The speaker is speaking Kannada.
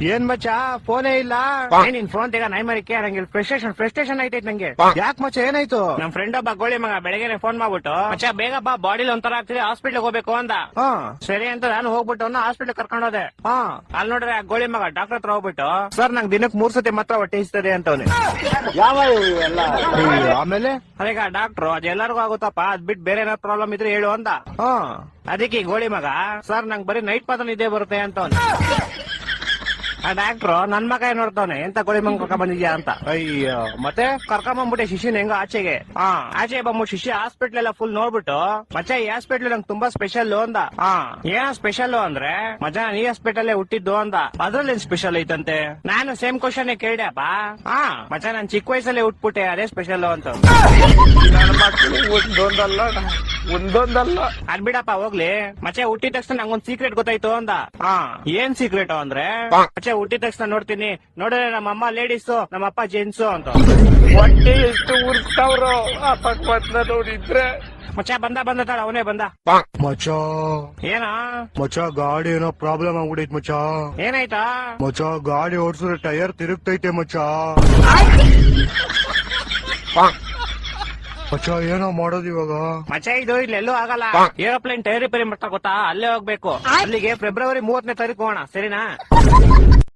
ಏನ್ ಮಚ್ಚ ಫೋನೇ ಇಲ್ಲ. ನಿನ್ ಫೋನ್ ತೆಗ ನೈ ಮರಿಕೆ ನಂಗೆ ಫ್ರಸ್ಟ್ರೇಷನ್ ಐತೈತ್ ನಂಗೆ. ಯಾಕೆ ಮಚ್ಚ ಏನಾಯ್ತು? ನಮ್ ಫ್ರೆಂಡ್ ಒಬ್ಬ ಗೋಳಿ ಮಗ ಬೆಳಗ್ಗೆ ಫೋನ್ ಮಾಡ್ಬಿಟ್ಟು ಮಚ್ಚ ಬೇಗ ಬಾ ಬಾಡಿಲಿ ಒಂಥರ ಆಗ್ತಿದೆ ಹಾಸ್ಪಿಟ್ಲ್ ಹೋಗ್ಬೇಕು ಅಂದ. ಸರಿ ಅಂತ ನಾನು ಹೋಗ್ಬಿಟ್ಟು ಅವ್ನ ಹಾಸ್ಪಿಟ್ಲ್ ಕರ್ಕೊಂಡು ಹೋದೆ. ಅಲ್ಲಿ ನೋಡ್ರೆ ಆ ಗೋಳಿ ಮಗ ಡಾಕ್ಟರ್ ಹತ್ರ ಹೋಗ್ಬಿಟ್ಟು ಸರ್ ನಂಗೆ ದಿನಕ್ಕೆ 3 ಸತಿ ಮಾತ್ರ ಹೊಟ್ಟೆ ಇಸ್ತದೆ ಅಂತವ್ನೆ. ಆಮೇಲೆ ಅದೀಗ ಡಾಕ್ಟ್ರು ಅದೆಲ್ಲರಿಗೂ ಆಗುತ್ತಪ್ಪ ಅದ್ ಬಿಟ್ಟು ಬೇರೆ ಏನಾದ್ರು ಪ್ರಾಬ್ಲಮ್ ಇದ್ರೆ ಹೇಳು ಅಂದ. ಅದಕ್ಕೆ ಗೋಳಿ ಮಗ ಸರ್ ನಂಗೆ ಬರೀ ನೈಟ್ ಮಾತ್ರ ನಿದ್ದೆ ಬರುತ್ತೆ ಅಂತವ್ನೆ. ಆ ಡಾಕ್ಟ್ರು ನನ್ ಮಗ ಏನ್ ನೋಡ್ತಾವನೆ ಎಂತ ಗೋಳಿ ಮಂಗ ಕರ್ಕೊಂಡ್ ಬಂದಿದ್ಯಾ ಅಂತ. ಅಯ್ಯೋ ಮತ್ತೆ ಕರ್ಕೊಂಬಂದ್ಬಿಟ್ಟೆ ಶಿಶಿನ ಹೆಂಗ ಆಚೆಗೆ. ಆಚೆ ಬಂದ್ಬಿಟ್ಟು ಶಿಶಿ ಹಾಸ್ಪಿಟ್ಲ್ ಎಲ್ಲ ಫುಲ್ ನೋಡ್ಬಿಟ್ಟು ಮಚ್ಚ ಈ ಹಾಸ್ಪಿಟ್ಲ್ ನಂಗೆ ತುಂಬಾ ಸ್ಪೆಷಲ್ ಅಂದ. ಏನ ಸ್ಪೆಷಲ್ ಅಂದ್ರೆ ಮಜಾ ಈ ಹಾಸ್ಪಿಟಲ್ ಹುಟ್ಟಿದ್ದು ಅಂದ. ಅದ್ರಲ್ಲಿ ಏನ್ ಸ್ಪೆಷಲ್ ಐತಂತೆ? ನಾನು ಸೇಮ್ ಕ್ವಶನ್ ಕೇಳ್ದೆಪ್ಪ. ಮಚ್ಚ ನಾನ್ ಚಿಕ್ಕ ವಯಸ್ಸಲ್ಲೇ ಹುಟ್ಬಿಟ್ಟೆ ಅದೇ ಸ್ಪೆಷಲ್ ಅಂತ. ಒಂದೊಂದಲ್ಲ ಅದ್ ಬಿಡಪ್ಪ ಹೋಗ್ಲಿ. ಮಚ್ಚೆ ಹುಟ್ಟಿದ ತಕ್ಷಣ ನಂಗೊಂದ್ ಸೀಕ್ರೆಟ್ ಗೊತ್ತಾಯ್ತು ಅಂದ. ಏನ್ ಸೀಕ್ರೆಟ್ ಅಂದ್ರೆ ಮಚ್ಚೆ ಹುಟ್ಟಿದ ತಕ್ಷಣ ನೋಡ್ತೀನಿ ನೋಡಿದ್ರೆ ನಮ್ಮ ಅಮ್ಮ ಲೇಡೀಸು ನಮ್ಮಪ್ಪ ಜೆಂಟ್ಸು ಅಂತ. ಹೊಟ್ಟೆ ಎಷ್ಟು ಉರ್ಸ್ತಾವ್ರೋ ಅಪಕ್ವತ್ನ ನೋಡಿದ್ರೆ. ಮಚ್ಚ ಬಂದ ತಾಳ ಅವನೇ ಬಂದ. ಮಚ್ಚ ಏನ ಮಚ್ಚ ಗಾಡಿ ಏನೋ ಪ್ರಾಬ್ಲಮ್ ಆಗ್ಬಿಡೈತ್ ಮಚ್ಚ. ಏನಾಯ್ತಾ? ಮಚ್ಚ ಗಾಡಿ ಓಡಿಸಿದ್ರೆ ಟೈರ್ ತಿರುಗ್ತೈತೆ ಮಚ್ಚ. ಮಚ್ಚ ಏನೋ ಮಾಡೋದು ಇವಾಗ? ಮಚ್ಚ ಇದು ಇಲ್ಲೆಲ್ಲೂ ಆಗಲ್ಲ. ಏರೋಪ್ಲೇನ್ ಟೈರ್ ರಿಪೇರಿ ಮಾಡ್ತಾ ಗೊತ್ತಾ? ಅಲ್ಲೇ ಹೋಗ್ಬೇಕು. ಅಲ್ಲಿಗೆ ಫೆಬ್ರವರಿ 30ನೇ ತಾರೀಕು ಹೋಗೋಣ ಸರಿನಾ?